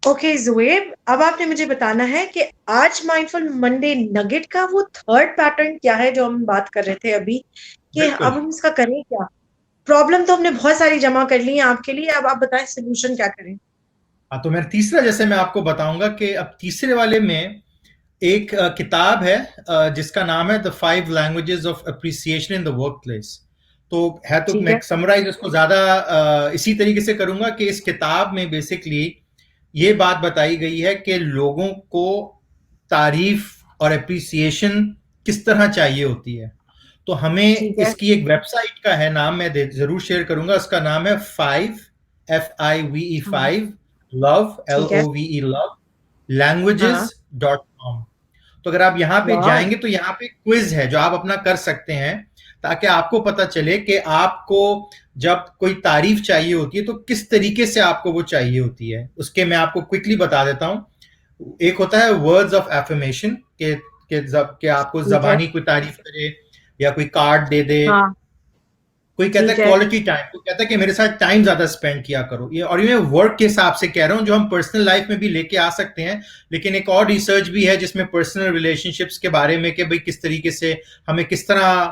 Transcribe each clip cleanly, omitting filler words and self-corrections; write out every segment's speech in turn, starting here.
Okay जुएब, अब आपने मुझे बताना है कि आज माइंडफुल मंडे नगेट का वो थर्ड पैटर्न क्या है जो हम बात कर रहे थे अभी, कि अब बिल्कुल। हम इसका करें क्या। प्रॉब्लम तो हमने बहुत सारी जमा कर ली है आपके लिए, अब आप बताएं सोल्यूशन क्या करें। हाँ, तो मैं तीसरा जैसे मैं आपको बताऊंगा कि अब तीसरे वाले में एक किताब है जिसका नाम है the 5 languages of appreciation in the work place. तो है, तो ठीक मैं है। समराइज उसको ज्यादा इसी तरीके से करूंगा कि इस किताब में बेसिकली ये बात बताई गई है कि लोगों को तारीफ और अप्रिसिएशन किस तरह चाहिए होती है। तो हमें ठीक है। इसकी एक वेबसाइट का है नाम, मैं जरूर शेयर करूंगा। उसका नाम है 5 लव ठीक है। लव हाँ। languages.com। तो अगर आप यहाँ पे वाह। जाएंगे तो यहाँ पे क्विज है जो आप अपना कर सकते हैं, ताकि आपको पता चले कि आपको जब कोई तारीफ चाहिए होती है तो किस तरीके से आपको वो चाहिए होती है। उसके मैं आपको क्विकली बता देता हूँ। एक होता है वर्ड्स ऑफ एफर्मेशन के आपको ठीक है। जबानी कोई तारीफ करे या कोई कार्ड दे दे। हाँ। कोई कहता है ठीक है। क्वालिटी टाइम, कोई कहता है कि मेरे साथ टाइम ज्यादा स्पेंड किया करो। ये और ये वर्क के हिसाब से कह रहा हूँ, जो हम पर्सनल लाइफ में भी लेके आ सकते हैं। लेकिन एक और रिसर्च भी है जिसमें पर्सनल रिलेशनशिप्स के बारे में कि भाई किस तरीके से हमें किस तरह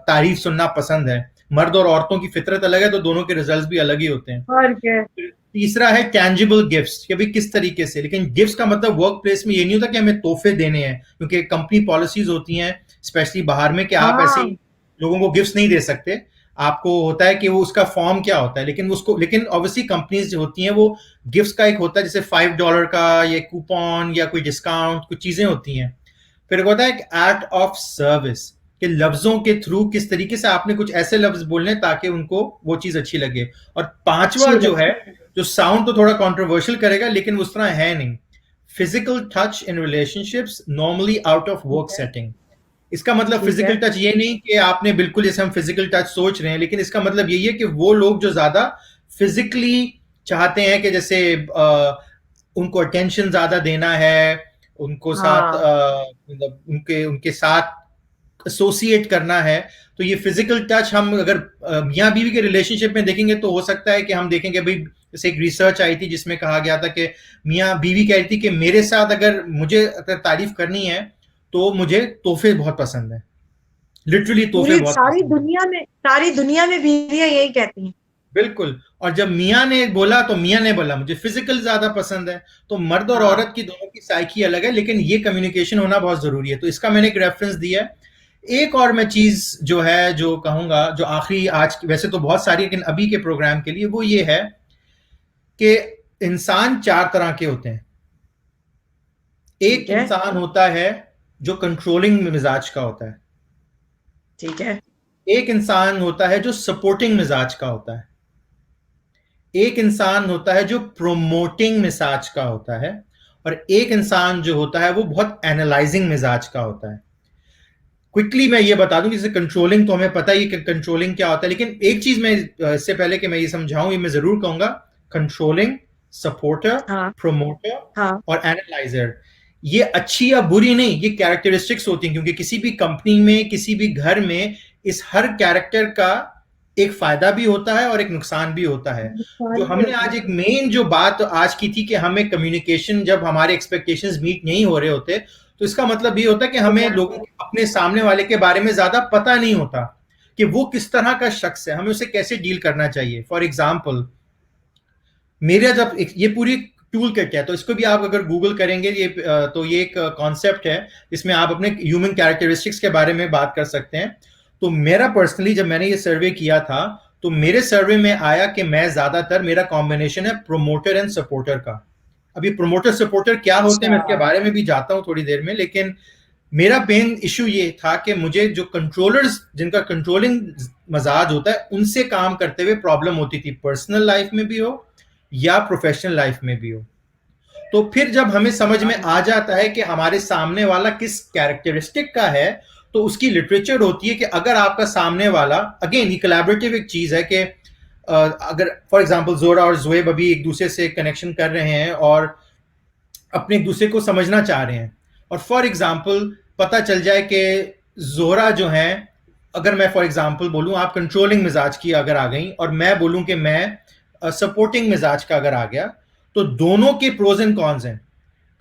तारीफ सुनना पसंद है। मर्द और औरतों की फितरत अलग है, तो दोनों के रिजल्ट भी अलग ही होते हैं। और क्या। तीसरा है टैंजिबल गिफ्ट्स, कि भाई किस तरीके से। लेकिन गिफ्ट्स का मतलब वर्क प्लेस में ये नहीं होता कि हमें तोहफे देने हैं, क्योंकि कंपनी पॉलिसीज होती हैं स्पेशली बाहर में कि आप ऐसे ही हाँ। लोगों को गिफ्ट्स नहीं दे सकते। आपको होता है कि वो उसका फॉर्म क्या होता है, लेकिन उसको, लेकिन ऑब्वियसली कंपनीज जो होती हैं वो गिफ्ट्स का एक होता है जैसे $5 का या कूपन या कोई डिस्काउंट, कुछ चीजें होती हैं। फिर एक होता है एक्ट ऑफ सर्विस, कि लफ्जों के थ्रू किस तरीके से आपने कुछ ऐसे लफ्ज बोलने ताकि उनको वो चीज अच्छी लगे। और पांचवा अच्छी जो लगे। है, जो साउंड तो थोड़ा कंट्रोवर्शियल करेगा लेकिन उस तरह है नहीं, physical touch in relationships normally out of ठीक वर्क है। सेटिंग। इसका मतलब ठीक है। फिजिकल टच ये नहीं कि आपने बिल्कुल जैसे हम फिजिकल टच सोच रहे हैं, लेकिन इसका मतलब यही है कि वो लोग जो ज्यादा फिजिकली चाहते हैं कि जैसे उनको अटेंशन ज्यादा देना है, उनको साथ हाँ। मतलब उनके उनके साथ एसोसिएट करना है। तो ये फिजिकल टच हम अगर मियाँ बीवी के रिलेशनशिप में देखेंगे तो हो सकता है कि हम देखेंगे भाई, जैसे एक रिसर्च आई थी जिसमें कहा गया था कि मियाँ बीवी कह रही थी कि मेरे साथ अगर मुझे अगर तारीफ करनी है तो मुझे तोहफे बहुत पसंद है। लिटरली तोहफे पूरी बहुत सारी पसंद है। दुनिया में, सारी दुनिया में बीवियां यही कहती हैं। बिल्कुल। और जब मियाँ ने बोला तो मियाँ ने बोला मुझे फिजिकल ज्यादा पसंद है। तो मर्द और हाँ। औरत की दोनों की साइकी अलग है, लेकिन ये कम्युनिकेशन होना बहुत जरूरी है। तो इसका मैंने एक रेफरेंस दिया है। एक और मैं चीज जो है जो कहूंगा, जो आखिरी आज वैसे तो बहुत सारी लेकिन अभी के प्रोग्राम के लिए वो ये है कि इंसान 4 तरह के होते हैं। ठीक एक है। इंसान होता है जो कंट्रोलिंग मिजाज का होता है। ठीक है। एक इंसान होता है जो सपोर्टिंग मिजाज का होता है। एक इंसान होता है जो प्रोमोटिंग मिजाज का होता है। और एक इंसान जो होता है वो बहुत एनालाइजिंग मिजाज का होता है। क्विकली मैं ये बता दूं, जैसे कंट्रोलिंग तो हमें पता ही कि कंट्रोलिंग क्या होता है, लेकिन एक चीज मैं इससे पहले कि मैं ये समझाऊं, ये मैं जरूर कहूंगा। कंट्रोलिंग, सपोर्टर, हाँ। प्रोमोटर हाँ। और एनालाइजर, ये अच्छी या बुरी नहीं, ये कैरेक्टरिस्टिक्स होती हैं। क्योंकि किसी भी कंपनी में, किसी भी घर में इस हर कैरेक्टर का एक फायदा भी होता है और एक नुकसान भी होता है। जो नुकसान भी हमने होता आज है। एक मेन जो बात आज की थी कि हमें कम्युनिकेशन, जब हमारे एक्सपेक्टेशंस मीट नहीं हो रहे होते, तो इसका मतलब ये होता है कि तो हमें क्या लोगों करें। अपने सामने वाले के बारे में ज्यादा पता नहीं होता कि वो किस तरह का शख्स है, हमें उसे कैसे डील करना चाहिए। फॉर एग्जाम्पल, मेरा जब ये पूरी टूल किट है, तो इसको भी आप अगर गूगल करेंगे ये तो ये एक कॉन्सेप्ट है जिसमें आप अपने ह्यूमन कैरेक्टरिस्टिक्स के बारे में बात कर सकते हैं। तो मेरा पर्सनली जब मैंने ये सर्वे किया था, तो मेरे सर्वे में आया कि मैं ज्यादातर, मेरा कॉम्बिनेशन है प्रोमोटर एंड सपोर्टर का। अब ये प्रोमोटर सपोर्टर क्या होते हैं अच्छा। मैं इसके बारे में भी जाता हूं थोड़ी देर में, लेकिन मेरा मेन इशू ये था कि मुझे जो कंट्रोलर्स, जिनका कंट्रोलिंग मजाज होता है, उनसे काम करते हुए प्रॉब्लम होती थी, पर्सनल लाइफ में भी हो या प्रोफेशनल लाइफ में भी हो। तो फिर जब हमें समझ में आ जाता है कि हमारे सामने वाला किस कैरेक्टरिस्टिक का है, तो उसकी लिटरेचर होती है कि अगर आपका सामने वाला, अगेन ये कोलैबोरेटिव एक चीज है कि अगर फॉर एग्जांपल जोरा और जोएब अभी एक दूसरे से कनेक्शन कर रहे हैं और अपने एक दूसरे को समझना चाह रहे हैं, और फॉर एग्जाम्पल पता चल जाए कि जोहरा जो है, अगर मैं फॉर एग्जाम्पल बोलूं आप कंट्रोलिंग मिजाज की अगर आ गई और मैं बोलूं कि मैं सपोर्टिंग मिजाज का अगर आ गया, तो दोनों के प्रोज एंड कॉन्स हैं।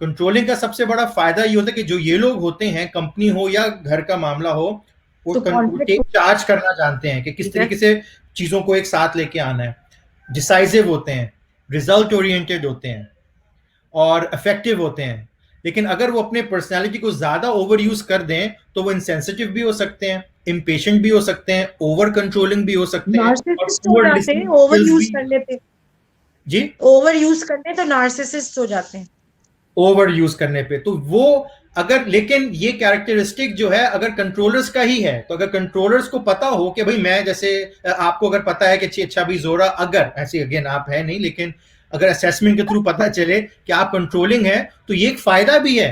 कंट्रोलिंग का सबसे बड़ा फायदा ये होता है कि जो ये लोग होते हैं, कंपनी हो या घर का मामला हो, वो तो टेक कॉन्फ्लिक्ट चार्ज करना जानते हैं कि किस है। तरीके से चीजों को एक साथ लेके आना है, डिसाइसिव होते हैं, रिजल्ट ओरिएंटेड होते हैं और इफेक्टिव होते हैं। लेकिन अगर वो अपने पर्सनालिटी को ज्यादा ओवर यूज कर दें तो वो इनसेंसिटिव भी हो सकते हैं, इम्पेशेंट भी हो सकते हैं, ओवर कंट्रोलिंग भी हो सकते हैं और नार्सिसिस्ट हो पुअर जाते हैं लिसनिंग ओवर स्किल्स यूज भी। करने पे। जी, ओवर यूज करने तो नार्सिसिस्ट हो जाते हैं। ओवर यूज करने पे तो वो, अगर, लेकिन ये कैरेक्टरिस्टिक जो है अगर कंट्रोलर्स का ही है, तो अगर कंट्रोलर्स को पता हो कि भाई मैं जैसे, आपको अगर पता है कि अच्छा भी जोरा, अगर ऐसे, अगेन आप है नहीं, लेकिन अगर असेसमेंट के थ्रू पता चले कि आप कंट्रोलिंग है, तो ये एक फायदा भी है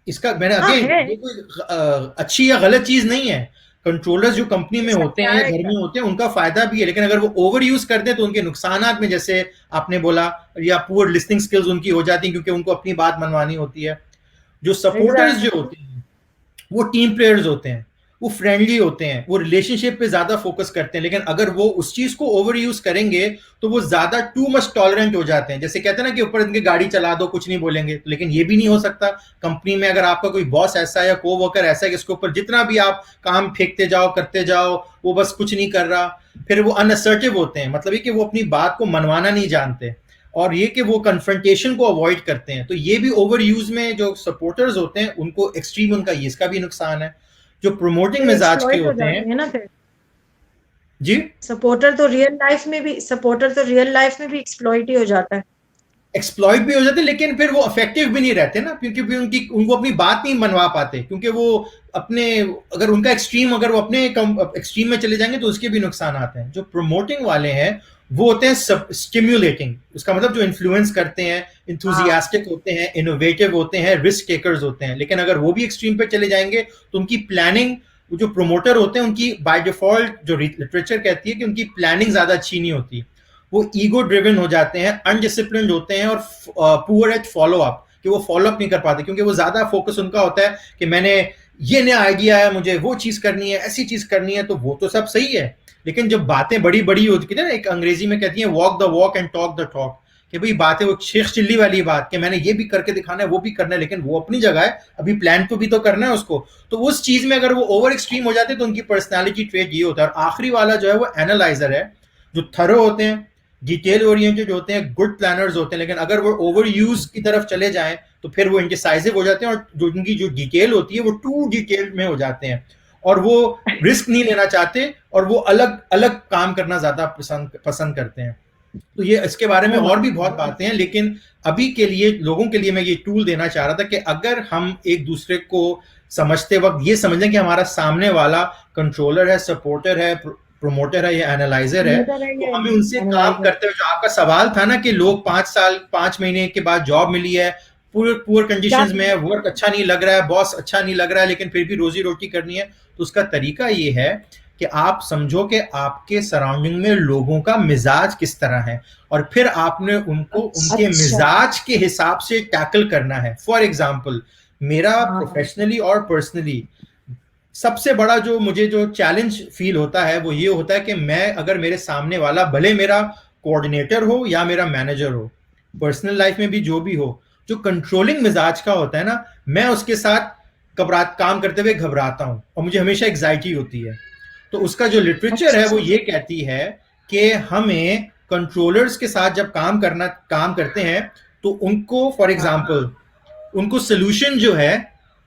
इसका। मैंने हाँ अगेन, है। ये कोई अच्छी या गलत चीज नहीं है। कंट्रोलर्स जो कंपनी में इसका होते हैं या घर कैरेक्टर। में होते हैं उनका फायदा भी है, लेकिन अगर वो ओवर यूज कर दे तो उनके नुकसानात में, जैसे आपने बोला, या पुअर लिसनिंग स्किल्स उनकी हो जाती है क्योंकि उनको अपनी बात मनवानी होती है। जो सपोर्टर्स जो एग्जैक्टली। होते हैं वो टीम प्लेयर्स होते हैं, वो फ्रेंडली होते हैं, वो रिलेशनशिप पे ज्यादा फोकस करते हैं। लेकिन अगर वो उस चीज को ओवर यूज करेंगे तो वो ज्यादा टू मच टॉलरेंट हो जाते हैं। जैसे कहते हैं ना कि ऊपर इनके गाड़ी चला दो, कुछ नहीं बोलेंगे, लेकिन ये भी नहीं हो सकता। कंपनी में अगर आपका कोई बॉस ऐसा है या को वर्कर ऐसा है कि इसके ऊपर जितना भी आप काम फेंकते जाओ, करते जाओ, वो बस कुछ नहीं कर रहा, फिर वो अनअसर्टिव होते हैं, मतलब ये कि वो अपनी बात को मनवाना नहीं जानते, और ये कि वो कन्फ्रंटेशन को अवॉइड करते हैं। तो ये भी ओवर यूज में जो सपोर्टर्स होते हैं उनको एक्सट्रीम, उनका ये इसका भी नुकसान है। जो प्रमोटिंग फिर मिजाज के एक्सप्लॉइट हो होते हैं, जाते हैं ना फिर। जी, सपोर्टर तो रियल लाइफ में भी एक्सप्लॉइट ही हो जाता है। एक्सप्लॉइट भी हो जाते हैं, लेकिन फिर वो इफेक्टिव भी नहीं रहते ना, क्योंकि भी उनको अपनी बात नहीं मनवा पाते, क्योंकि वो अपने, अगर उनका एक्सट्रीम, अगर वो अपने एक्सट्रीम में चले जाएंगे तो उसके भी नुकसान आते हैं। जो प्रमोटिंग वाले हैं वो होते हैं सब स्टिम्युलेटिंग, उसका मतलब जो इन्फ्लुएंस करते हैं, इंथुजियास्टिक होते हैं, इनोवेटिव होते हैं, रिस्क टेकर्स होते हैं। लेकिन अगर वो भी एक्सट्रीम पे चले जाएंगे तो उनकी प्लानिंग, जो प्रोमोटर होते हैं उनकी बाय डिफॉल्ट, जो लिटरेचर कहती है कि उनकी प्लानिंग ज्यादा अच्छी नहीं होती, वो ईगो ड्रिवन हो जाते हैं, अनडिसिप्लिन्ड होते हैं, और पुअर एट फॉलो अप, कि वो फॉलो अप नहीं कर पाते, क्योंकि वो ज्यादा फोकस उनका होता है कि मैंने ये नया आइडिया है, मुझे वो चीज करनी है, ऐसी चीज करनी है। तो वो तो सब सही है, लेकिन जब बातें बड़ी बड़ी होती है ना, एक अंग्रेजी में कहती है walk the walk and talk the talk, कि भाई बातें, वो शेख चिल्ली वाली बात कि मैंने ये भी करके दिखाना है, वो भी करना है, लेकिन वो अपनी जगह है, अभी प्लान को भी तो करना है उसको। तो उस चीज में अगर वो ओवर एक्सट्रीम हो जाते हैं तो उनकी पर्सनैलिटी ट्रेट ये होता है। और आखिरी वाला जो है वो एनालाइजर है, जो थरो होते हैं, डिटेल ओरिएंटेड होते हैं, गुड प्लानर्स होते हैं। लेकिन अगर वो ओवर यूज की तरफ चले जाएं तो फिर वो इंडिसाइसिव हो जाते हैं, और जो उनकी जो डिटेल होती है वो टू डिटेल्ड में हो जाते हैं, और वो रिस्क नहीं लेना चाहते, और वो अलग अलग काम करना ज्यादा पसंद करते हैं। तो ये, इसके बारे में और भी बहुत बातें हैं, लेकिन अभी के लिए, लोगों के लिए मैं ये टूल देना चाह रहा था कि अगर हम एक दूसरे को समझते वक्त ये समझें कि हमारा सामने वाला कंट्रोलर है, सपोर्टर है, प्रमोटर है या एनालाइजर है, तो हमें उनसे काम करते हुए, जो आपका सवाल था ना कि लोग 5 साल 5 महीने के बाद जॉब मिली है, पुअर कंडीशंस में है, वर्क अच्छा नहीं लग रहा है, बॉस अच्छा नहीं लग रहा है, लेकिन फिर भी रोजी रोटी करनी है, तो उसका तरीका ये है कि आप समझो कि आपके सराउंडिंग में लोगों का मिजाज किस तरह है, और फिर आपने उनको उनके मिजाज के हिसाब से टैकल करना है। फॉर एग्जाम्पल, मेरा प्रोफेशनली और पर्सनली सबसे बड़ा जो मुझे जो चैलेंज फील होता है वो ये होता है कि मैं, अगर मेरे सामने वाला भले मेरा कोऑर्डिनेटर हो या मेरा मैनेजर हो, पर्सनल लाइफ में भी जो भी हो, जो कंट्रोलिंग मिजाज का होता है ना, मैं उसके साथ काम करते हुए घबराता हूं और मुझे हमेशा एग्जाइटी होती है। तो उसका जो लिटरेचर है वो ये कहती है कि हमें कंट्रोलर्स के साथ जब काम करते हैं तो उनको, फॉर एग्जाम्पल, उनको सोल्यूशन जो है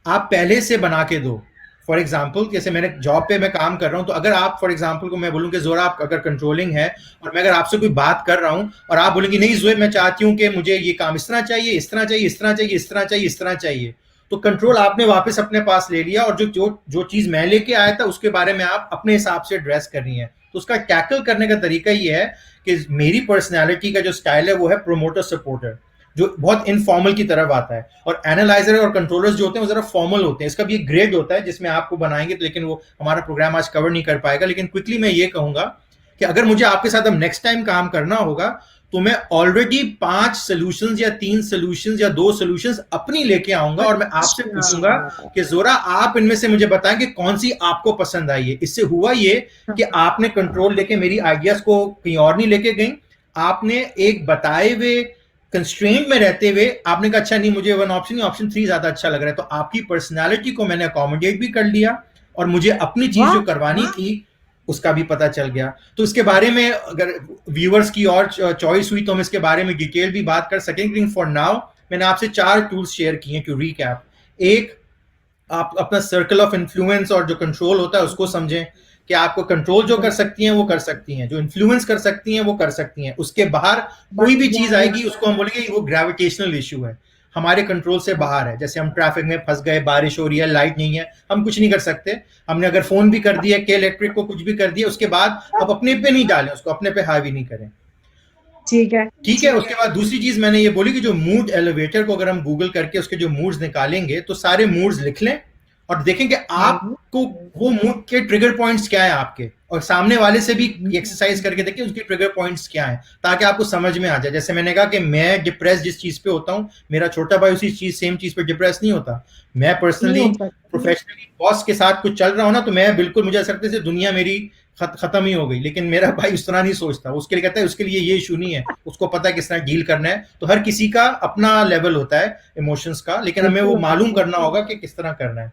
आप पहले से बना के दो। फॉर एग्जाम्पल, जैसे मैंने जॉब पे मैं काम कर रहा हूं, तो अगर आप, फॉर एग्जाम्पल को मैं बोलूं कि जोरा, आप अगर कंट्रोलिंग है और मैं अगर आपसे कोई बात कर रहा हूं और आप बोलेंगे नहीं जोए, मैं चाहती हूं कि मुझे ये काम इस तरह चाहिए, इस तरह चाहिए, इस तरह चाहिए, इस तरह चाहिए, इस तरह चाहिए, तो कंट्रोल आपने वापस अपने पास ले लिया, और जो जो जो चीज मैं लेके आया था उसके बारे में आप अपने हिसाब से एड्रेस कर रही हैं। तो उसका टैकल करने का तरीका ये है कि मेरी पर्सनैलिटी का जो स्टाइल है वो है प्रोमोटर सपोर्टर, जो बहुत इनफॉर्मल की तरफ आता है, और एनालाइजर और कंट्रोलर्स जो होते हैं वो जरा फॉर्मल होते हैं। इसका भी एक ग्रेड होता है जिसमें आपको बनाएंगे, लेकिन वो हमारा प्रोग्राम आज कवर नहीं कर पाएगा। लेकिन क्विकली मैं ये कहूंगा कि अगर मुझे आपके साथ अब नेक्स्ट टाइम काम करना होगा तो मैं ऑलरेडी 5 सॉल्यूशंस या 3 सॉल्यूशंस या 2 सॉल्यूशंस अपनी लेके आऊंगा, और मैं आपसे पूछूंगा कि जोरा आप इनमें से मुझे बताएं कि कौन सी आपको पसंद आई है। इससे हुआ ये कि आपने कंट्रोल लेके मेरी आइडियाज को कहीं और नहीं लेके गई, आपने एक बताए हुए कंस्ट्रेंट में रहते हुए आपने कहा अच्छा नहीं मुझे वन ऑप्शन नहीं, ऑप्शन 3 ज्यादा अच्छा लग रहा है, तो आपकी पर्सनालिटी को मैंने अकोमोडेट भी कर लिया और मुझे अपनी चीज जो करवानी थी उसका भी पता चल गया। तो इसके बारे में अगर व्यूअर्स की और चॉइस हुई तो हम इसके बारे में डिटेल भी बात कर सकेंगे, लेकिन फॉर नाउ मैंने आपसे 4 टूल्स शेयर किए टू रिकैप। एक, आप अपना सर्कल ऑफ इन्फ्लुएंस और जो कंट्रोल होता है उसको समझें कि आपको कंट्रोल जो कर सकती हैं वो कर सकती हैं, जो इन्फ्लुएंस कर सकती हैं वो कर सकती हैं, उसके बाहर कोई भी चीज आएगी उसको हम बोलेंगे वो ग्रेविटेशनल इश्यू है, हमारे कंट्रोल से बाहर है। जैसे हम ट्रैफिक में फंस गए, बारिश हो रही है, लाइट नहीं है, हम कुछ नहीं कर सकते। हमने अगर फोन भी कर दिया के इलेक्ट्रिक को कुछ भी कर दिया, उसके बाद अब अपने पे नहीं डालें उसको, अपने पे हावी नहीं करें। ठीक है, ठीक है। उसके बाद दूसरी चीज मैंने ये बोली कि जो मूड एलिवेटर को अगर हम गूगल करके उसके जो मूड्स निकालेंगे तो सारे मूड्स लिख लें और देखें कि आपको वो मूड के ट्रिगर पॉइंट्स क्या है आपके, और सामने वाले से भी एक्सरसाइज करके देखें उसके ट्रिगर पॉइंट्स क्या हैं, ताकि आपको समझ में आ जाए। जैसे मैंने कहा कि मैं डिप्रेस जिस चीज पे होता हूँ, मेरा छोटा भाई उसी चीज सेम चीज पे डिप्रेस नहीं होता। मैं पर्सनली प्रोफेशनली बॉस के साथ कुछ चल रहा हो ना, तो मैं बिल्कुल, मुझे ऐसा लगता है दुनिया मेरी खत्म ही हो गई, लेकिन मेरा भाई उस तरह नहीं सोचता। उसके लिए कहता है उसके लिए ये इशू नहीं है, उसको पता है किस तरह डील करना है। तो हर किसी का अपना लेवल होता है इमोशंस का, लेकिन हमें वो मालूम करना होगा कि किस तरह करना है।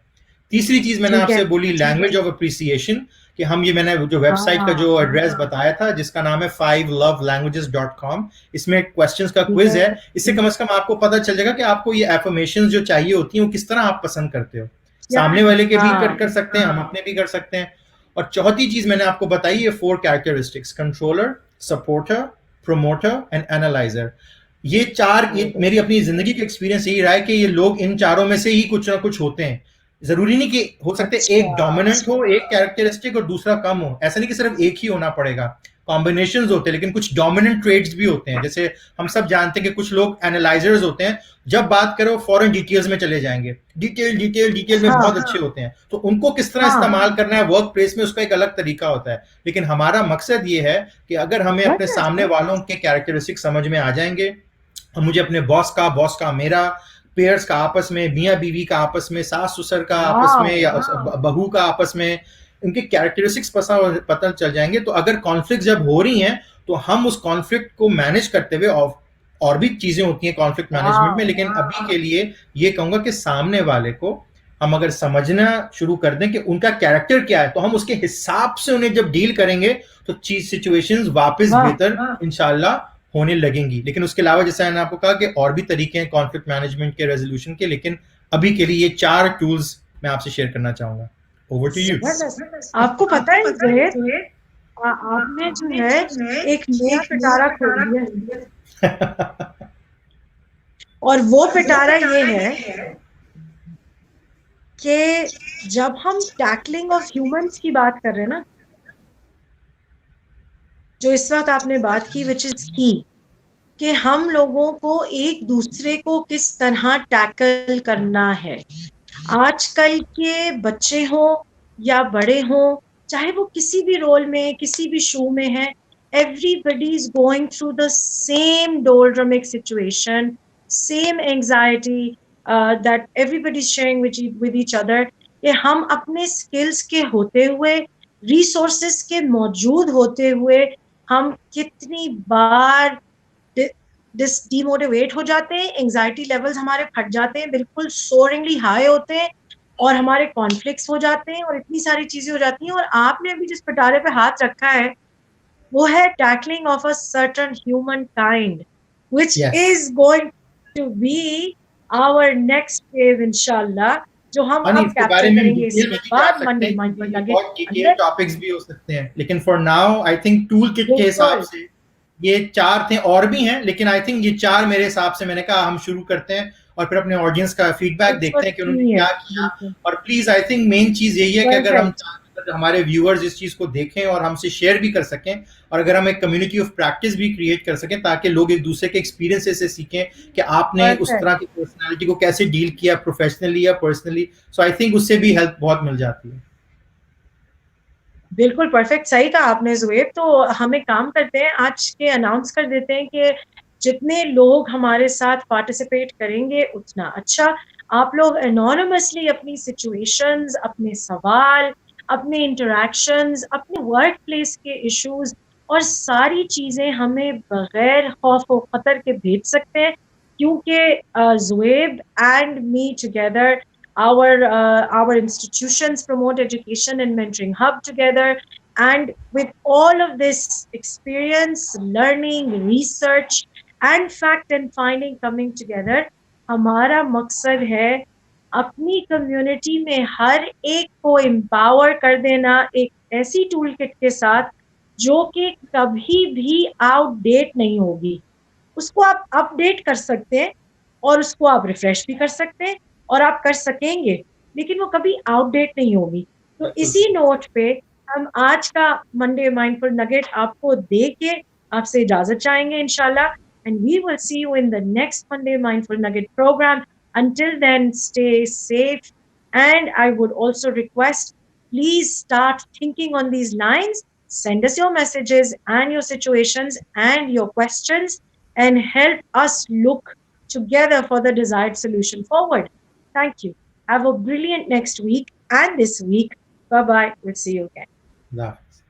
तीसरी चीज मैंने आपसे बोली लैंग्वेज ऑफ अप्रिसिएशन, कि हम ये, मैंने जो वेबसाइट का जो एड्रेस बताया था जिसका नाम है 5lovelanguages.com, इसमें क्वेश्चंस का क्विज है। इससे कम से कम आपको पता चल जाएगा कि आपको ये एफर्मेशंस जो चाहिए होती हैं वो किस तरह आप पसंद करते हो। सामने वाले के भी कर सकते हैं, हम अपने भी कर सकते हैं। और चौथी चीज मैंने आपको बताई है 4 characteristics, controller, supporter, promoter and analyser. ये 4, ये मेरी अपनी जिंदगी का एक्सपीरियंस यही रहा है कि ये लोग इन चारों में से ही कुछ ना कुछ होते हैं। जरूरी नहीं कि हो सकते एक डोमिनेंट हो, एक कैरेक्टरिस्टिक और दूसरा कम हो, ऐसा नहीं कि सिर्फ एक ही होना पड़ेगा, कॉम्बिनेशंस होते हैं, लेकिन कुछ डोमिनेंट ट्रेड्स भी होते हैं। जैसे हम सब जानते हैं कि कुछ लोग एनालाइजर्स होते हैं, जब बात करो फॉरन डिटेल्स में चले जाएंगे, डिटेल डिटेल डिटेल में बहुत अच्छे होते हैं। तो उनको किस तरह इस्तेमाल करना है वर्क प्लेस में, उसका एक अलग तरीका होता है। लेकिन हमारा मकसद ये है कि अगर हमें अपने सामने वालों के कैरेक्टरिस्टिक समझ में आ जाएंगे, मुझे अपने बॉस का मेरा पेयर्स का आपस में, मियाँ बीवी का आपस में, सास ससुर का आपस में, या बहू का आपस में, उनके कैरेक्टरिस्टिक्स पता चल जाएंगे। तो अगर कॉन्फ्लिक्ट जब हो रही हैं तो हम उस कॉन्फ्लिक्ट को मैनेज करते हुए, और भी चीजें होती हैं कॉन्फ्लिक्ट मैनेजमेंट में, लेकिन अभी के लिए ये कहूंगा कि सामने वाले को हम अगर समझना शुरू कर दें कि उनका कैरेक्टर क्या है, तो हम उसके हिसाब से उन्हें जब डील करेंगे तो चीज सिचुएशंस वापस बेहतर इंशाल्लाह होने लगेंगी। लेकिन उसके अलावा जैसा मैंने आपको कहा कि और भी तरीके हैं कॉन्फ्लिक्ट मैनेजमेंट के, रेजोल्यूशन के, लेकिन अभी के लिए ये 4 टूल्स मैं आपसे शेयर करना चाहूंगा। Over to you. आपको पता है ज़ुहैर, आपने जो है एक नया पिटारा खोल दिया और वो पिटारा ये है कि जब हम टैकलिंग ऑफ ह्यूमंस की बात कर रहे हैं ना, जो इस वक्त आपने बात की, विच इज की, कि हम लोगों को एक दूसरे को किस तरह टैकल करना है। आजकल के बच्चे हो या बड़े हो, चाहे वो किसी भी रोल में, किसी भी शो में है, everybody is going through the same doldrumic situation, same anxiety that everybody is sharing with each other। कि हम अपने स्किल्स के होते हुए, रिसोर्सेस के मौजूद होते हुए, हम कितनी बार डिमोटिवेट हो जाते हैं, एंजाइटी लेवल्स हमारे फट जाते हैं, बिल्कुल सोरिंगली हाई होते हैं, और हमारे कॉन्फ्लिक्ट्स हो जाते हैं, और इतनी सारी चीजें हो जाती हैं। और आपने अभी जिस पिटारे पे हाथ रखा है वो है tackling of a certain human kind, which is going to be our next phase इंशाल्लाह, जो हम अब कैप्चर करेंगे इसके बाद मंडे माइंडफुल नगेट। टॉपिक्स भी हो सकते हैं, लेकिन for now I think tool kit के हिसाब से ये 4 थे, और भी हैं, लेकिन आई थिंक ये 4 मेरे हिसाब से, मैंने कहा हम शुरू करते हैं और फिर अपने ऑडियंस का फीडबैक देखते हैं कि उन्होंने क्या किया। और प्लीज, आई थिंक मेन चीज यही है कि अगर हम हमारे व्यूअर्स इस चीज को देखें और हमसे शेयर भी कर सकें, और अगर हम एक कम्युनिटी ऑफ प्रैक्टिस भी क्रिएट कर सकें, ताकि लोग एक दूसरे के एक्सपीरियंस से सीखें कि आपने उस तरह की पर्सनालिटी को कैसे डील किया, प्रोफेशनली या पर्सनली। सो आई थिंक उससे भी हेल्प बहुत मिल जाती है। बिल्कुल परफेक्ट, सही कहा आपने ज़ुहैर। तो हम एक काम करते हैं, आज के अनाउंस कर देते हैं कि जितने लोग हमारे साथ पार्टिसिपेट करेंगे उतना अच्छा। आप लोग एनोनिमसली अपनी सिचुएशंस, अपने सवाल, अपने इंटरेक्शंस, अपने वर्क प्लेस के इश्यूज और सारी चीज़ें हमें बगैर खौफ व खतर के भेज सकते हैं, क्योंकि Zoeb and me together, our institutions promote education and mentoring hub together, and with all of this experience, learning, research, and fact and finding coming together, हमारा मकसद है अपनी कम्युनिटी में हर एक को एम्पावर कर देना एक ऐसी टूल किट के साथ जो कि कभी भी आउटडेट नहीं होगी। उसको आप अपडेट कर सकते हैं और उसको आप रिफ्रेश भी कर सकते हैं और आप कर सकेंगे, लेकिन वो कभी आउटडेट नहीं होगी। तो बिल्कुल इसी सही। नोट पे हम आज का मंडे माइंडफुल नगेट आपको दे के आपसे इजाजत चाहेंगे इंशाल्लाह, and we will see you in the next Monday mindful nugget programme. Until then, stay safe, and I would also request, please start thinking on these lines. Send us your messages and your situations and your questions, and help us look together for the desired solution forward. Thank you. Have a brilliant next week and this week. Bye bye. We'll see you again. खुदा हाफिज़।